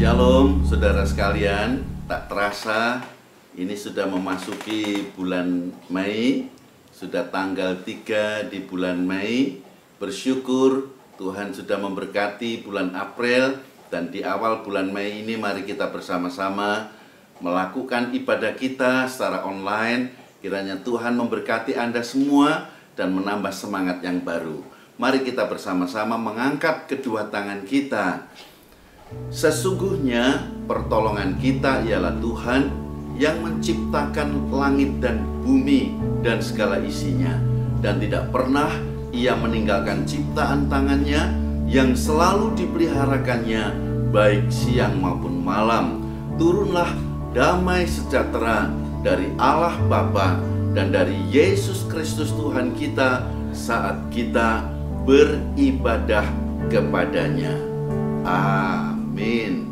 Shalom saudara sekalian, tak terasa ini sudah memasuki bulan Mei, sudah tanggal 3 di bulan Mei. Bersyukur Tuhan sudah memberkati bulan April, dan di awal bulan Mei ini mari kita bersama-sama melakukan ibadah kita secara online. Kiranya Tuhan memberkati Anda semua dan menambah semangat yang baru. Mari kita bersama-sama mengangkat kedua tangan kita. Sesungguhnya pertolongan kita ialah Tuhan yang menciptakan langit dan bumi dan segala isinya, dan tidak pernah Ia meninggalkan ciptaan tangannya yang selalu dipeliharakannya baik siang maupun malam. Turunlah damai sejahtera dari Allah Bapa dan dari Yesus Kristus Tuhan kita saat kita beribadah kepadanya. Amin.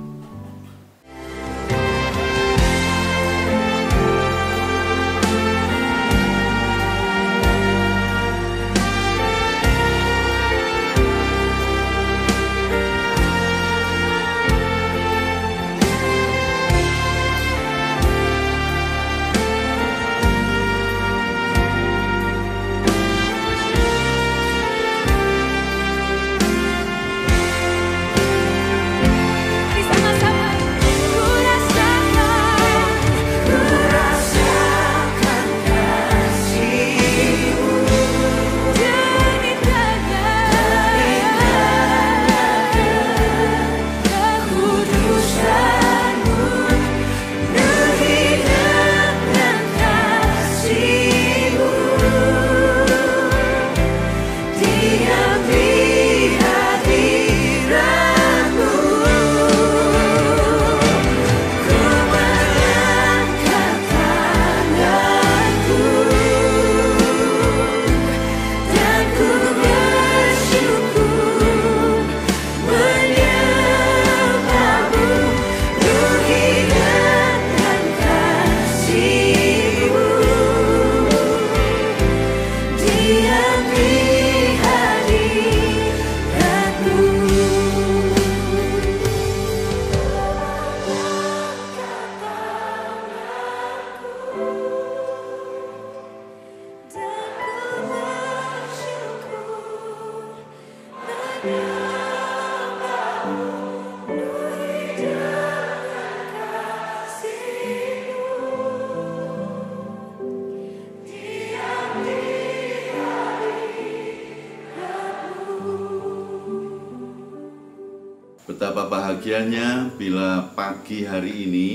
Betapa bahagianya bila pagi hari ini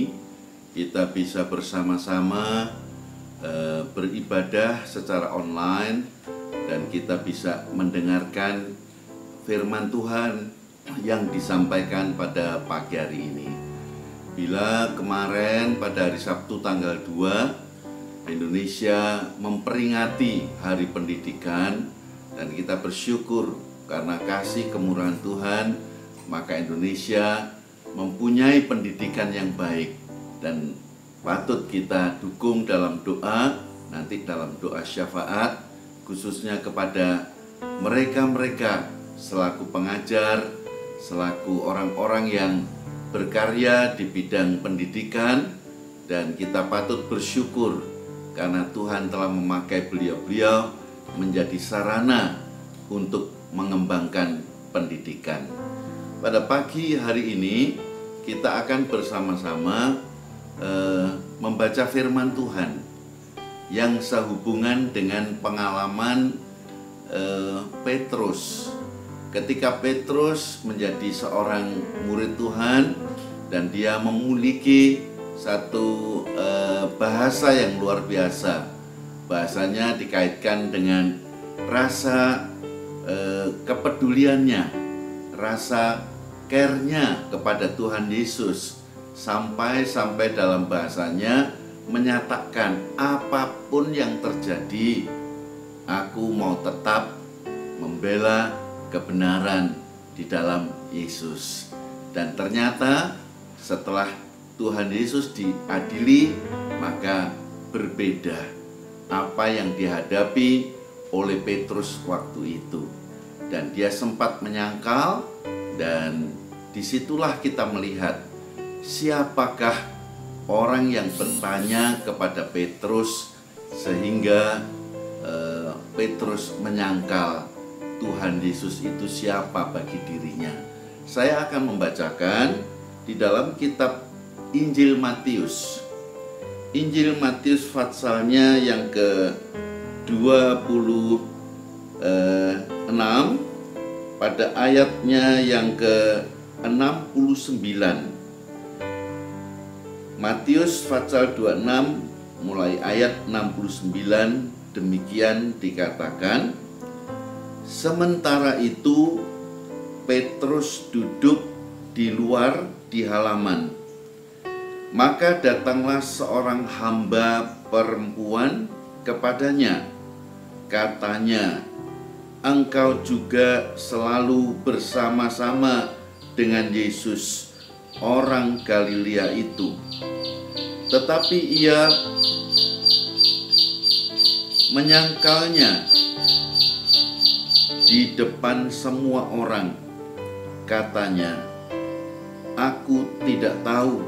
kita bisa bersama-sama beribadah secara online, dan kita bisa mendengarkan firman Tuhan yang disampaikan pada pagi hari ini. Bila kemarin pada hari Sabtu tanggal 2 Indonesia memperingati Hari Pendidikan, dan kita bersyukur karena kasih kemurahan Tuhan, maka Indonesia mempunyai pendidikan yang baik, dan patut kita dukung dalam doa, nanti dalam doa syafaat, khususnya kepada mereka-mereka selaku pengajar, selaku orang-orang yang berkarya di bidang pendidikan. Dan kita patut bersyukur karena Tuhan telah memakai beliau-beliau menjadi sarana untuk mengembangkan pendidikan. Pada pagi hari ini kita akan bersama-sama membaca firman Tuhan yang sehubungan dengan pengalaman Petrus. Ketika Petrus menjadi seorang murid Tuhan, dan dia memiliki satu bahasa yang luar biasa. Bahasanya dikaitkan dengan rasa kepeduliannya, rasa care-nya kepada Tuhan Yesus, sampai dalam bahasanya menyatakan, apapun yang terjadi, aku mau tetap membela kebenaran di dalam Yesus. Dan ternyata setelah Tuhan Yesus diadili, maka berbeda apa yang dihadapi oleh Petrus waktu itu. Dan dia sempat menyangkal, dan disitulah kita melihat siapakah orang yang bertanya kepada Petrus sehingga Petrus menyangkal Tuhan Yesus itu siapa bagi dirinya. Saya akan membacakan di dalam kitab Injil Matius. Injil Matius patsalnya yang ke-26 pada ayatnya yang ke-69. Matius pasal 26 mulai ayat 69 demikian dikatakan, sementara itu Petrus duduk di luar di halaman. Maka datanglah seorang hamba perempuan kepadanya. Katanya, engkau juga selalu bersama-sama dengan Yesus, orang Galilea itu. Tetapi ia menyangkalnya di depan semua orang. Katanya, aku tidak tahu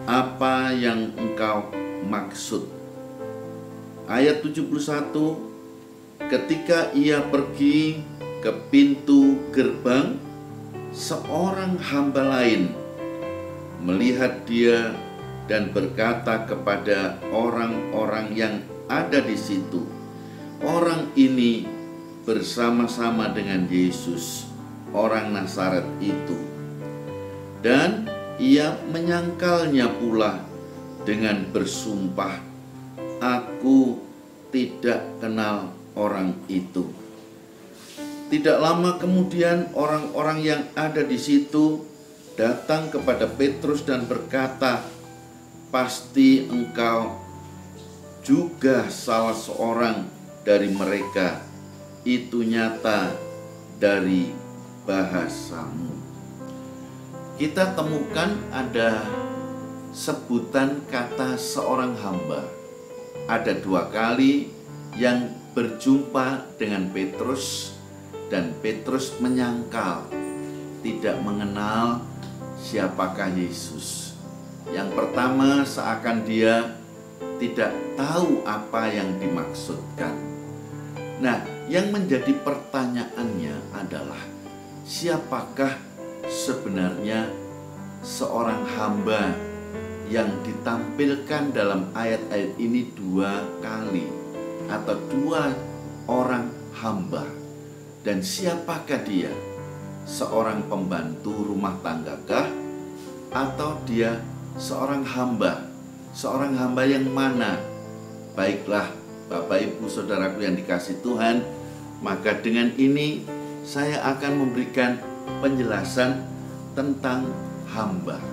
apa yang engkau maksud. Ayat 71, ketika ia pergi ke pintu gerbang, seorang hamba lain melihat dia dan berkata kepada orang-orang yang ada di situ, orang ini bersama-sama dengan Yesus, orang Nazaret itu. Dan ia menyangkalnya pula dengan bersumpah, aku tidak kenal orang itu. Tidak lama kemudian orang-orang yang ada di situ datang kepada Petrus dan berkata, pasti engkau juga salah seorang dari mereka, itu nyata dari bahasamu. Kita temukan ada sebutan kata seorang hamba. Ada 2 kali yang berjumpa dengan Petrus dan Petrus menyangkal, tidak mengenal siapakah Yesus. Yang pertama seakan dia tidak tahu apa yang dimaksudkan. Nah, yang menjadi pertanyaannya adalah siapakah sebenarnya seorang hamba yang ditampilkan dalam ayat-ayat ini 2 kali atau 2 orang hamba. Dan siapakah dia? Seorang pembantu rumah tanggakah atau dia seorang hamba? Seorang hamba yang mana? Baiklah Bapak Ibu Saudaraku yang dikasihi Tuhan, maka dengan ini saya akan memberikan penjelasan tentang hamba.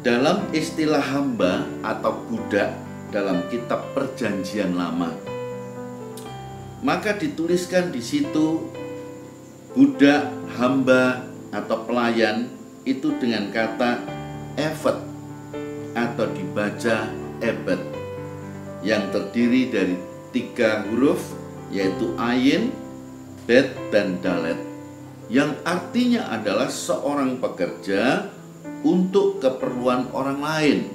Dalam istilah hamba atau budak dalam kitab Perjanjian Lama, maka dituliskan di situ budak, hamba atau pelayan itu dengan kata eved atau dibaca ebed, yang terdiri dari 3 huruf yaitu ayin, bet, dan dalet, yang artinya adalah seorang pekerja untuk keperluan orang lain,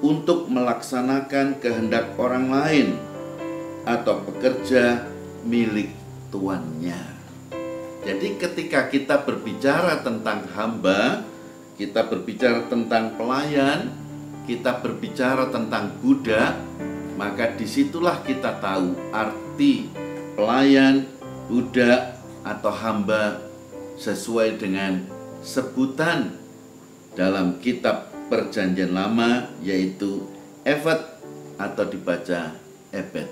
untuk melaksanakan kehendak orang lain, atau pekerja milik tuannya. Jadi ketika kita berbicara tentang hamba, kita berbicara tentang pelayan, kita berbicara tentang budak, maka disitulah kita tahu arti pelayan, budak, atau hamba sesuai dengan sebutan dalam kitab Perjanjian Lama, yaitu eved atau dibaca ebed.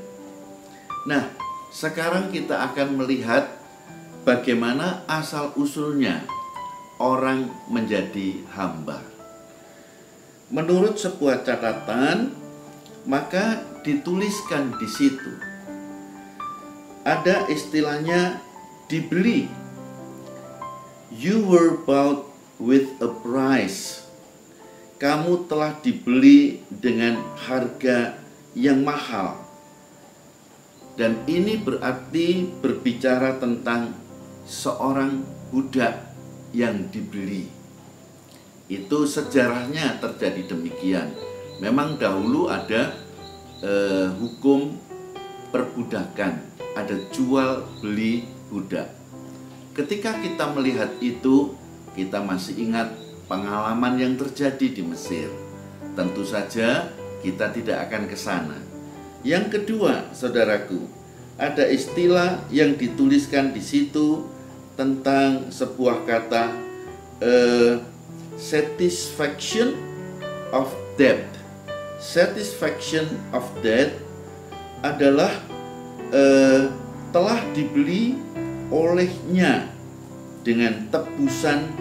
Nah, sekarang kita akan melihat bagaimana asal-usulnya orang menjadi hamba. Menurut sebuah catatan, maka dituliskan di situ ada istilahnya dibeli. You were bought with a price. Kamu telah dibeli dengan harga yang mahal. Dan ini berarti berbicara tentang seorang budak yang dibeli. Itu sejarahnya terjadi demikian. Memang dahulu ada hukum perbudakan, ada jual beli budak. Ketika kita melihat itu, kita masih ingat pengalaman yang terjadi di Mesir. Tentu saja kita tidak akan ke sana. Yang kedua, saudaraku, ada istilah yang dituliskan di situ tentang sebuah kata satisfaction of debt. Satisfaction of debt adalah telah dibeli olehnya dengan tebusan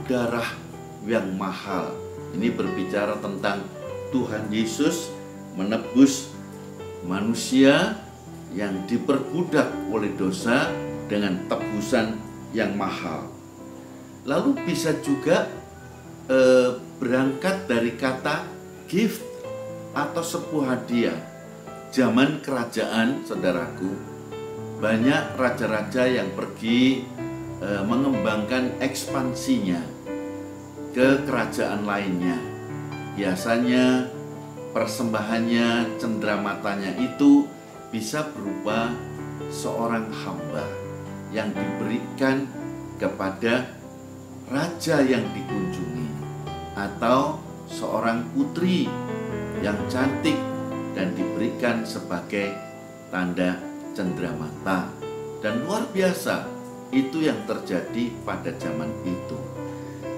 darah yang mahal. Ini berbicara tentang Tuhan Yesus menebus manusia yang diperbudak oleh dosa dengan tebusan yang mahal. Lalu bisa juga berangkat dari kata gift atau sebuah hadiah. Zaman kerajaan, saudaraku, banyak raja-raja yang pergi mengembangkan ekspansinya ke kerajaan lainnya. Biasanya persembahannya, cenderamata itu bisa berupa seorang hamba yang diberikan kepada raja yang dikunjungi, atau seorang putri yang cantik dan diberikan sebagai tanda cenderamata. Dan luar biasa itu yang terjadi pada zaman itu.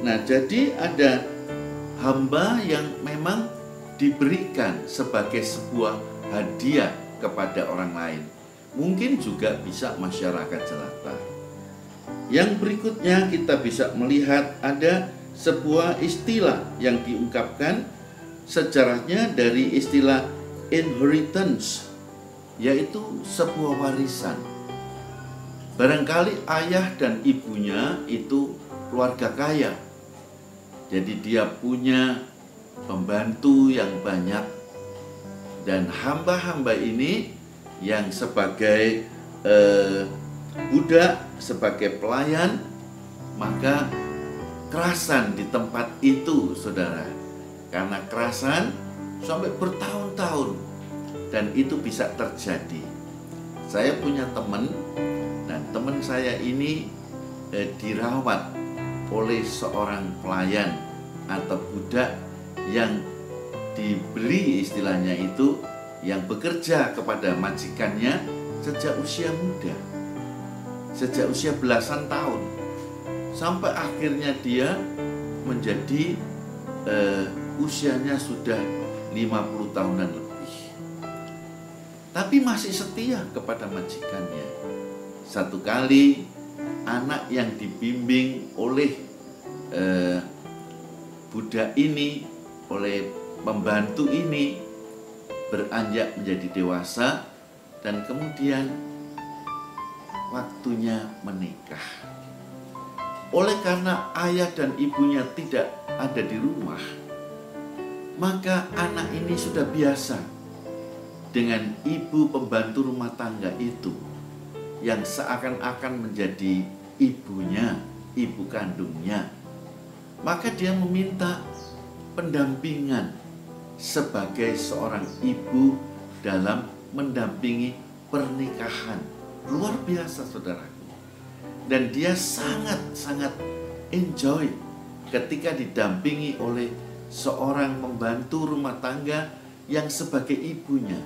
Nah, jadi ada hamba yang memang diberikan sebagai sebuah hadiah kepada orang lain. Mungkin juga bisa masyarakat jelata. Yang berikutnya kita bisa melihat ada sebuah istilah yang diungkapkan sejarahnya dari istilah inheritance, yaitu sebuah warisan. Barangkali ayah dan ibunya itu keluarga kaya, jadi dia punya pembantu yang banyak, dan hamba-hamba ini yang sebagai budak, sebagai pelayan, maka kerasan di tempat itu, saudara. Karena kerasan sampai bertahun-tahun, dan itu bisa terjadi. Saya punya teman, dan teman saya ini dirawat oleh seorang pelayan atau budak yang dibeli, istilahnya itu, yang bekerja kepada majikannya sejak usia muda, sejak usia belasan tahun, sampai akhirnya dia menjadi usianya sudah 50 tahunan lebih, tapi masih setia kepada majikannya. Satu kali anak yang dibimbing oleh budak ini, oleh pembantu ini, beranjak menjadi dewasa, dan kemudian waktunya menikah. Oleh karena ayah dan ibunya tidak ada di rumah, maka anak ini sudah biasa dengan ibu pembantu rumah tangga itu, yang seakan-akan menjadi ibunya, ibu kandungnya. Maka dia meminta pendampingan sebagai seorang ibu dalam mendampingi pernikahan. Luar biasa, saudaraku. Dan dia sangat-sangat enjoy ketika didampingi oleh seorang pembantu rumah tangga yang sebagai ibunya,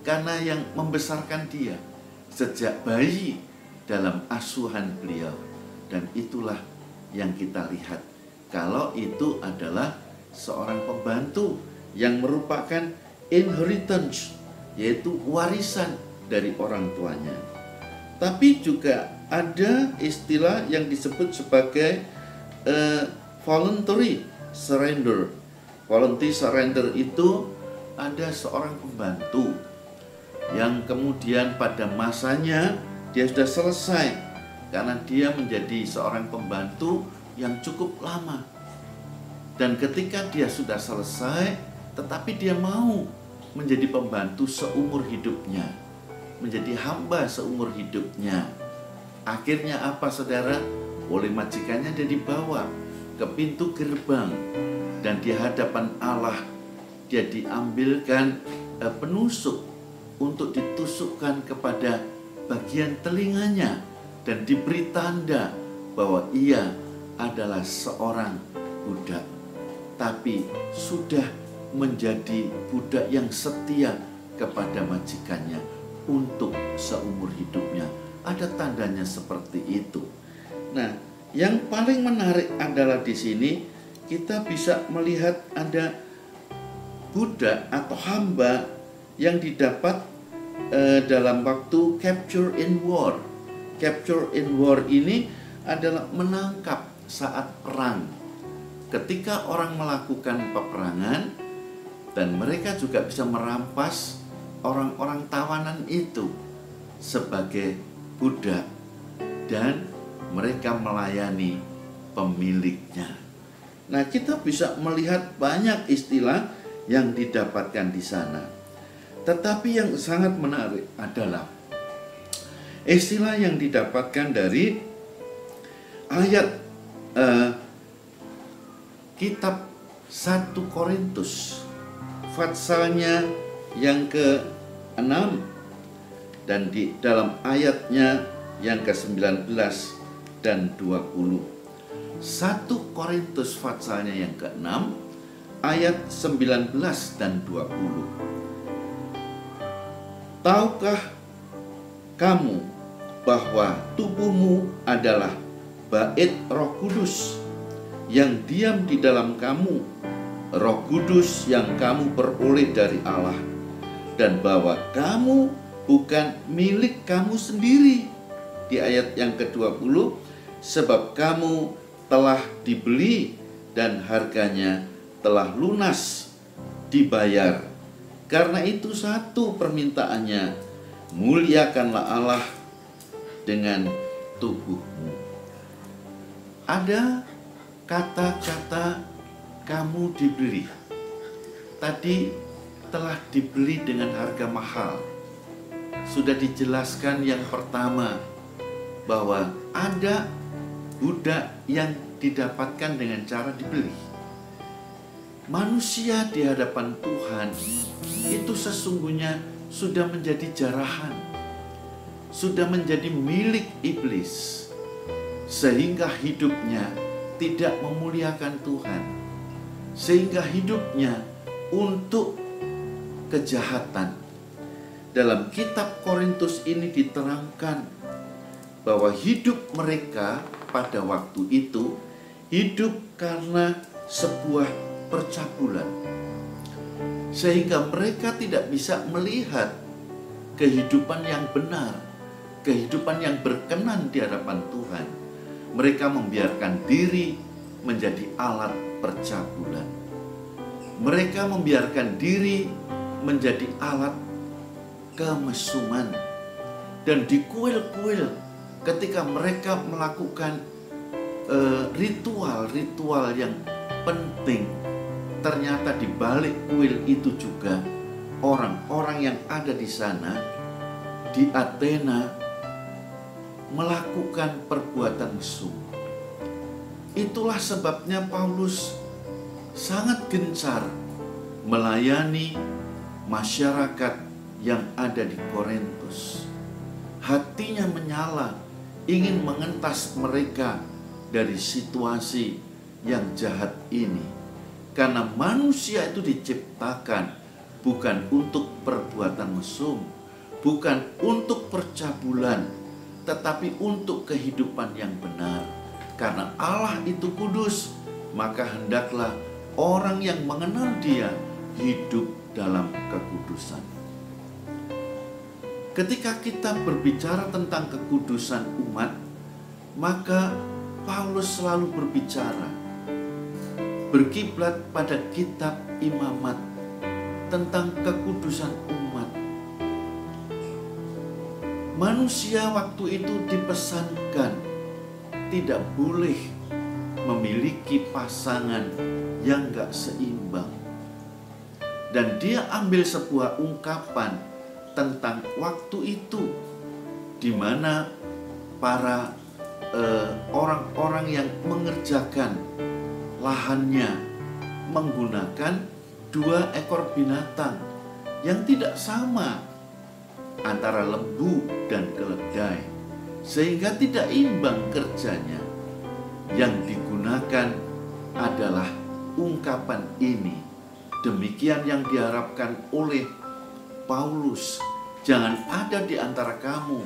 karena yang membesarkan dia sejak bayi dalam asuhan beliau. Dan itulah yang kita lihat, kalau itu adalah seorang pembantu yang merupakan inheritance, yaitu warisan dari orang tuanya. Tapi juga ada istilah yang disebut sebagai voluntary surrender. Voluntary surrender itu ada seorang pembantu yang kemudian pada masanya dia sudah selesai, karena dia menjadi seorang pembantu yang cukup lama. Dan ketika dia sudah selesai, tetapi dia mau menjadi pembantu seumur hidupnya, menjadi hamba seumur hidupnya. Akhirnya apa, saudara? Oleh majikannya dia dibawa ke pintu gerbang, dan di hadapan Allah dia diambilkan penusuk untuk ditusukkan kepada bagian telinganya dan diberi tanda bahwa ia adalah seorang budak, tapi sudah menjadi budak yang setia kepada majikannya untuk seumur hidupnya. Ada tandanya seperti itu. Nah, yang paling menarik adalah di sini kita bisa melihat ada budak atau hamba yang didapat dalam waktu capture in war. Capture in war ini adalah menangkap saat perang. Ketika orang melakukan peperangan dan mereka juga bisa merampas orang-orang tawanan itu sebagai budak dan mereka melayani pemiliknya. Nah, kita bisa melihat banyak istilah yang didapatkan di sana. Tetapi yang sangat menarik adalah istilah yang didapatkan dari ayat kitab 1 Korintus passalnya yang ke-6 dan di dalam ayatnya yang ke-19 dan 20. 1 Korintus passalnya yang ke-6 ayat 19 dan 20. Tahukah kamu bahwa tubuhmu adalah bait Roh Kudus yang diam di dalam kamu, Roh Kudus yang kamu peroleh dari Allah, dan bahwa kamu bukan milik kamu sendiri. Di ayat yang ke-20, sebab kamu telah dibeli dan harganya telah lunas dibayar. Karena itu satu permintaannya, muliakanlah Allah dengan tubuhmu. Ada kata-kata kamu dibeli. Tadi telah dibeli dengan harga mahal. Sudah dijelaskan yang pertama bahwa ada budak yang didapatkan dengan cara dibeli. Manusia di hadapan Tuhan itu sesungguhnya sudah menjadi jarahan, sudah menjadi milik iblis, sehingga hidupnya tidak memuliakan Tuhan, sehingga hidupnya untuk kejahatan. Dalam kitab Korintus ini diterangkan bahwa hidup mereka pada waktu itu hidup karena sebuah percabulan, sehingga mereka tidak bisa melihat kehidupan yang benar, kehidupan yang berkenan di hadapan Tuhan. Mereka membiarkan diri menjadi alat percabulan. Mereka membiarkan diri menjadi alat kemesuman. Dan di kuil-kuil ketika mereka melakukan ritual-ritual yang penting, ternyata di balik kuil itu juga orang-orang yang ada di sana, di Athena, melakukan perbuatan mesum. Itulah sebabnya Paulus sangat gencar melayani masyarakat yang ada di Korintus. Hatinya menyala, ingin mengentas mereka dari situasi yang jahat ini. Karena manusia itu diciptakan bukan untuk perbuatan mesum, bukan untuk percabulan, tetapi untuk kehidupan yang benar. Karena Allah itu kudus, maka hendaklah orang yang mengenal Dia hidup dalam kekudusan. Ketika kita berbicara tentang kekudusan umat, maka Paulus selalu berkiblat pada kitab Imamat tentang kekudusan umat. Manusia waktu itu dipesankan tidak boleh memiliki pasangan yang gak seimbang. Dan dia ambil sebuah ungkapan tentang waktu itu, di mana para orang-orang yang mengerjakan lahannya menggunakan 2 ekor binatang yang tidak sama antara lembu dan keledai, sehingga tidak imbang kerjanya. Yang digunakan adalah ungkapan ini. Demikian yang diharapkan oleh Paulus. Jangan ada di antara kamu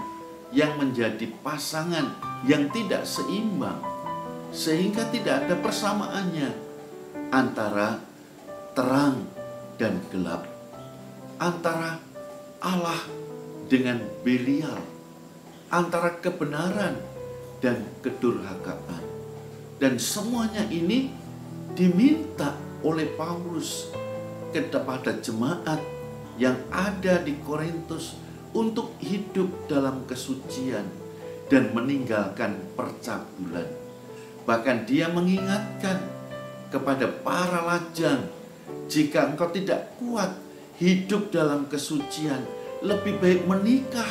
yang menjadi pasangan yang tidak seimbang, sehingga tidak ada persamaannya antara terang dan gelap, antara Allah dengan Belial, antara kebenaran dan kedurhakaan. Dan semuanya ini diminta oleh Paulus kepada jemaat yang ada di Korintus untuk hidup dalam kesucian dan meninggalkan percabulan. Bahkan dia mengingatkan kepada para lajang, jika engkau tidak kuat hidup dalam kesucian, lebih baik menikah.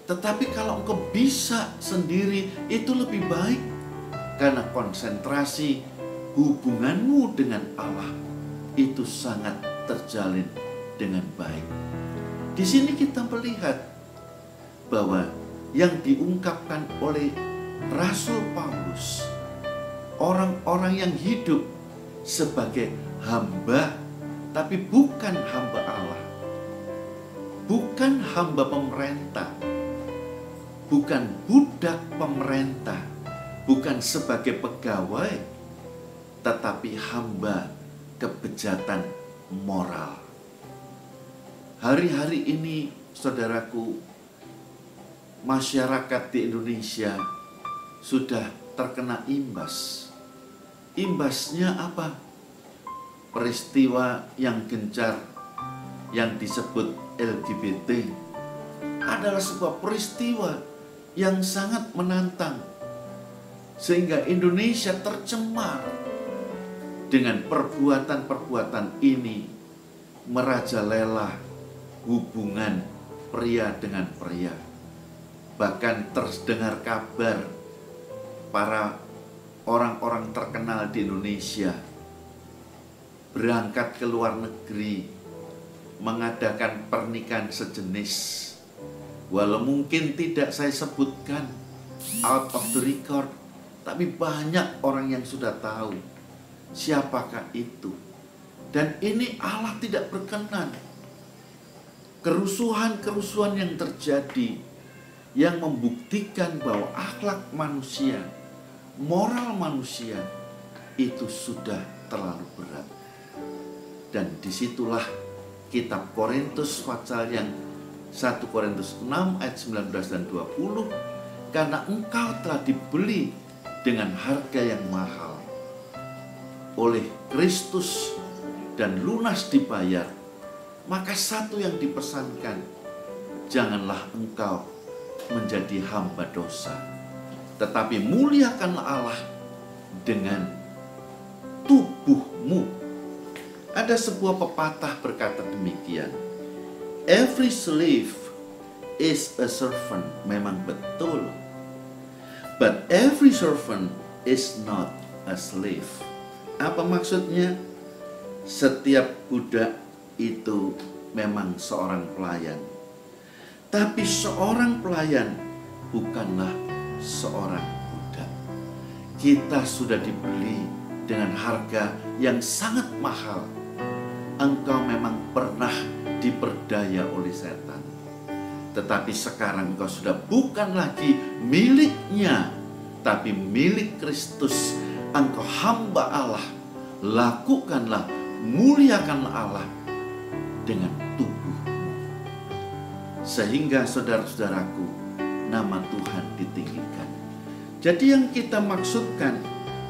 Tetapi kalau engkau bisa sendiri, itu lebih baik, karena konsentrasi hubunganmu dengan Allah itu sangat terjalin dengan baik. Di sini kita melihat bahwa yang diungkapkan oleh Rasul Paulus, orang-orang yang hidup sebagai hamba, tapi bukan hamba Allah, bukan hamba pemerintah, bukan budak pemerintah, bukan sebagai pegawai, tetapi hamba kebejatan moral. Hari-hari ini, saudaraku, masyarakat di Indonesia sudah terkena imbas. Imbasnya apa? Peristiwa yang gencar yang disebut LGBT adalah sebuah peristiwa yang sangat menantang, sehingga Indonesia tercemar dengan perbuatan-perbuatan ini, merajalela hubungan pria dengan pria. Bahkan terdengar kabar para orang-orang terkenal di Indonesia berangkat ke luar negeri mengadakan pernikahan sejenis. Walau mungkin tidak saya sebutkan out of the record, tapi banyak orang yang sudah tahu siapakah itu. Dan ini Allah tidak berkenan. Kerusuhan-kerusuhan yang terjadi yang membuktikan bahwa akhlak manusia, moral manusia itu sudah terlalu berat. Dan disitulah kitab Korintus pasal yang 1 Korintus 6 ayat 19 dan 20, karena engkau telah dibeli dengan harga yang mahal oleh Kristus dan lunas dibayar, maka satu yang dipesankan, janganlah engkau menjadi hamba dosa, tetapi muliakanlah Allah dengan tubuhmu. Ada sebuah pepatah berkata demikian, every slave is a servant. Memang betul, but every servant is not a slave. Apa maksudnya? Setiap budak itu memang seorang pelayan, tapi seorang pelayan bukanlah seorang budak. Kita sudah dibeli dengan harga yang sangat mahal. Engkau memang pernah diperdaya oleh setan, tetapi sekarang engkau sudah bukan lagi miliknya, tapi milik Kristus. Engkau hamba Allah. Lakukanlah, muliakanlah Allah dengan tubuhmu, sehingga saudara-saudaraku, nama Tuhan ditinggikan. Jadi yang kita maksudkan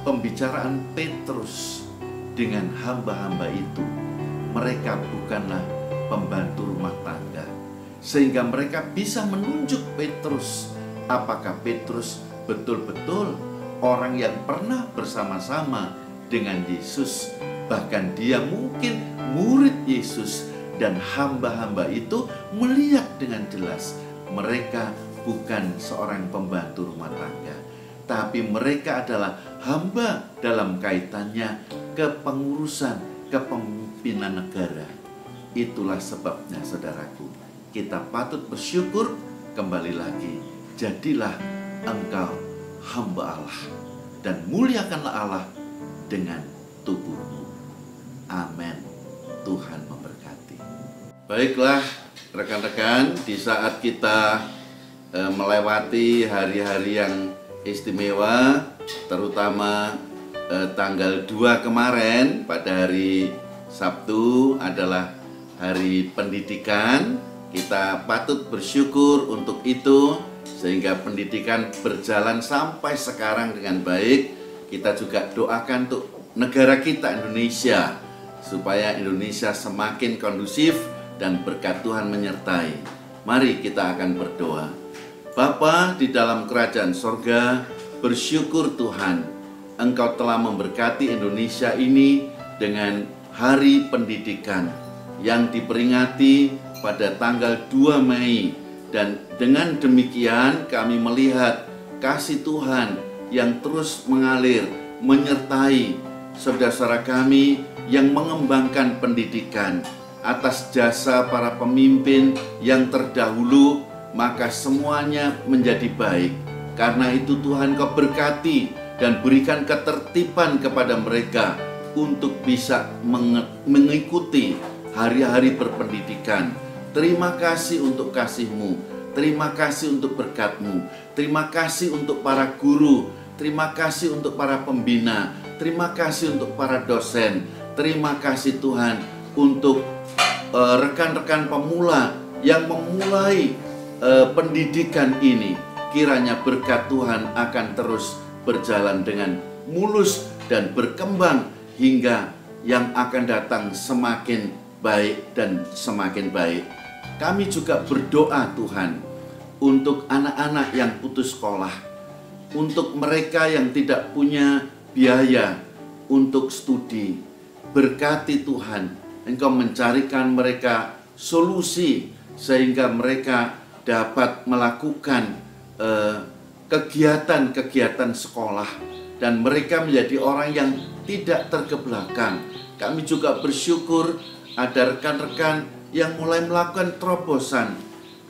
pembicaraan Petrus dengan hamba-hamba itu, mereka bukanlah pembantu rumah tangga, sehingga mereka bisa menunjuk Petrus. Apakah Petrus betul-betul orang yang pernah bersama-sama dengan Yesus, bahkan dia mungkin murid Yesus, dan hamba-hamba itu melihat dengan jelas mereka bukan seorang pembantu rumah tangga, tapi mereka adalah hamba dalam kaitannya kepengurusan, kepemimpinan negara. Itulah sebabnya saudaraku, kita patut bersyukur. Kembali lagi, jadilah engkau hamba Allah dan muliakanlah Allah dengan tubuhmu. Amin. Tuhan memberkati. Baiklah rekan-rekan, di saat kita melewati hari-hari yang istimewa, terutama tanggal 2 kemarin pada hari Sabtu adalah hari pendidikan. Kita patut bersyukur untuk itu, sehingga pendidikan berjalan sampai sekarang dengan baik. Kita juga doakan untuk negara kita Indonesia, supaya Indonesia semakin kondusif dan berkat Tuhan menyertai. Mari kita akan berdoa. Bapa di dalam kerajaan sorga, bersyukur Tuhan, Engkau telah memberkati Indonesia ini dengan hari pendidikan yang diperingati pada tanggal 2 Mei. Dan dengan demikian kami melihat kasih Tuhan yang terus mengalir, menyertai saudara-saudara kami yang mengembangkan pendidikan. Atas jasa para pemimpin yang terdahulu, maka semuanya menjadi baik. Karena itu Tuhan Kau berkati dan berikan ketertiban kepada mereka untuk bisa mengikuti hari-hari berpendidikan. Terima kasih untuk kasih-Mu, terima kasih untuk berkat-Mu, terima kasih untuk para guru, terima kasih untuk para pembina, terima kasih untuk para dosen, terima kasih Tuhan untuk rekan-rekan pemula yang memulai pendidikan ini. Kiranya berkat Tuhan akan terus berjalan dengan mulus dan berkembang hingga yang akan datang semakin baik dan semakin baik. Kami juga berdoa Tuhan untuk anak-anak yang putus sekolah, untuk mereka yang tidak punya biaya untuk studi. Berkati Tuhan, Engkau mencarikan mereka solusi sehingga mereka dapat melakukan kegiatan-kegiatan sekolah dan mereka menjadi orang yang tidak terkebelakang. Kami juga bersyukur ada rekan-rekan yang mulai melakukan terobosan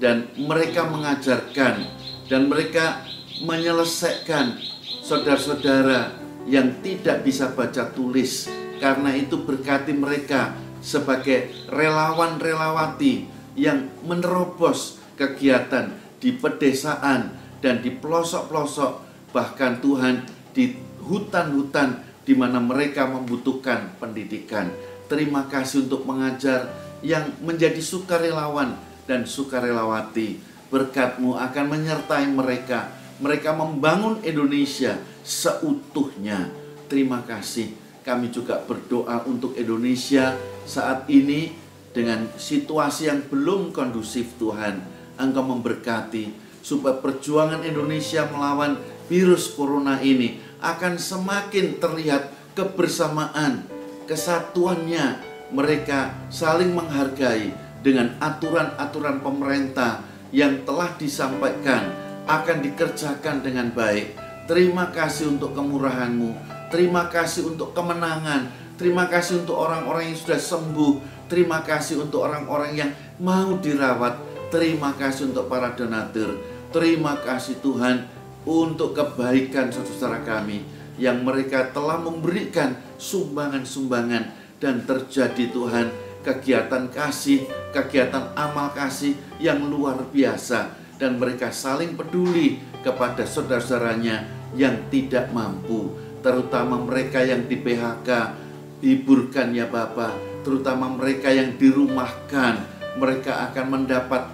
dan mereka mengajarkan dan mereka menyelesaikan saudara-saudara yang tidak bisa baca tulis. Karena itu berkati mereka sebagai relawan-relawati yang menerobos kegiatan di pedesaan dan di pelosok-pelosok, bahkan Tuhan di hutan-hutan di mana mereka membutuhkan pendidikan. Terima kasih untuk mengajar yang menjadi sukarelawan dan sukarelawati. Berkat-Mu akan menyertai mereka. Mereka membangun Indonesia seutuhnya. Terima kasih. Kami juga berdoa untuk Indonesia saat ini dengan situasi yang belum kondusif. Tuhan, Engkau memberkati supaya perjuangan Indonesia melawan virus corona ini akan semakin terlihat kebersamaan, kesatuannya. Mereka saling menghargai dengan aturan-aturan pemerintah yang telah disampaikan akan dikerjakan dengan baik. Terima kasih untuk kemurahan-Mu, terima kasih untuk kemenangan, terima kasih untuk orang-orang yang sudah sembuh, terima kasih untuk orang-orang yang mau dirawat, terima kasih untuk para donatur, terima kasih Tuhan untuk kebaikan saudara kami yang mereka telah memberikan sumbangan-sumbangan. Dan terjadi Tuhan kegiatan kasih, kegiatan amal kasih yang luar biasa. Dan mereka saling peduli kepada saudara-saudaranya yang tidak mampu. Terutama mereka yang di PHK, hiburkan ya Bapa. Terutama mereka yang dirumahkan, mereka akan mendapat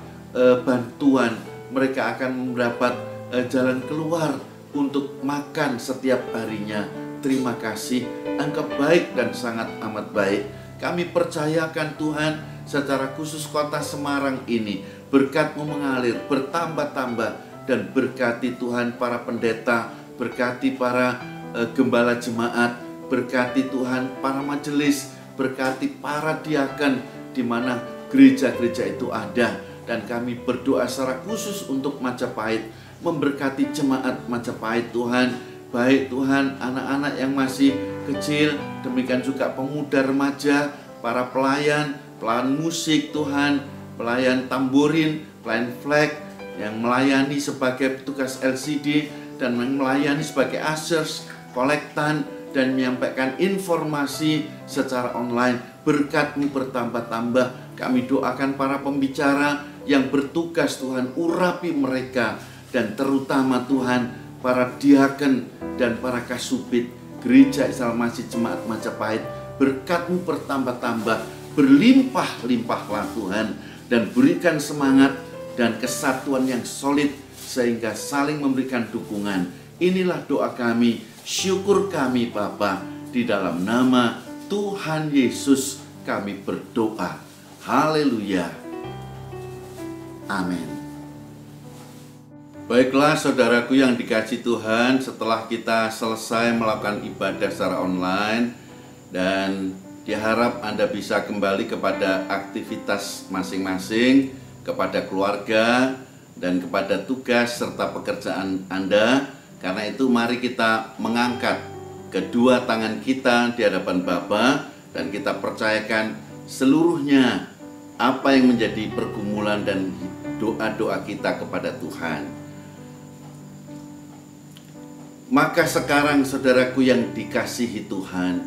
bantuan. Mereka akan mendapat jalan keluar untuk makan setiap harinya. Terima kasih, Engkau baik dan sangat amat baik. Kami percayakan Tuhan, secara khusus kota Semarang ini, berkat-Mu mengalir, bertambah-tambah. Dan berkati Tuhan para pendeta, berkati para gembala jemaat, berkati Tuhan para majelis, berkati para diaken di mana gereja-gereja itu ada. Dan kami berdoa secara khusus untuk Majapahit, memberkati jemaat Majapahit Tuhan, baik Tuhan anak-anak yang masih kecil, demikian juga pemuda remaja, para pelayan musik Tuhan, pelayan tamborin, pelayan flag, yang melayani sebagai petugas LCD dan melayani sebagai ushers, kolektan, dan menyampaikan informasi secara online. Berkat-Mu bertambah-tambah. Kami doakan para pembicara yang bertugas Tuhan, urapi mereka, dan terutama Tuhan para diaken dan para kasubit Gereja Israel Masih Jemaat Majapahit. Berkat-Mu bertambah-tambah, berlimpah-limpahlah Tuhan, dan berikan semangat dan kesatuan yang solid sehingga saling memberikan dukungan. Inilah doa kami, syukur kami Bapa, di dalam nama Tuhan Yesus kami berdoa. Haleluya. Amin. Baiklah saudaraku yang dikasihi Tuhan, setelah kita selesai melakukan ibadah secara online dan diharap Anda bisa kembali kepada aktivitas masing-masing, kepada keluarga dan kepada tugas serta pekerjaan Anda. Karena itu mari kita mengangkat kedua tangan kita di hadapan Bapa dan kita percayakan seluruhnya apa yang menjadi pergumulan dan doa-doa kita kepada Tuhan. Maka sekarang saudaraku yang dikasihi Tuhan,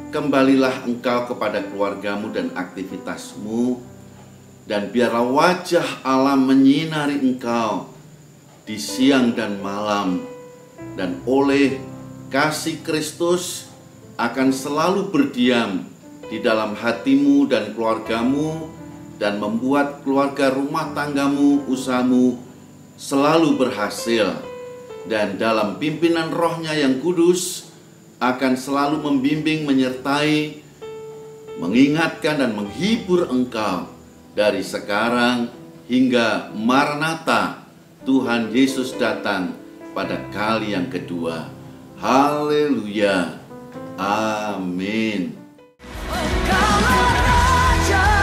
kembalilah engkau kepada keluargamu dan aktivitasmu, dan biarlah wajah Allah menyinari engkau di siang dan malam, dan oleh kasih Kristus akan selalu berdiam di dalam hatimu dan keluargamu, dan membuat keluarga rumah tanggamu, usahamu selalu berhasil. Dan dalam pimpinan Roh-Nya yang kudus akan selalu membimbing, menyertai, mengingatkan dan menghibur engkau dari sekarang hingga Maranatha, Tuhan Yesus datang pada kali yang kedua. Haleluya. Amin. Engkaulah Raja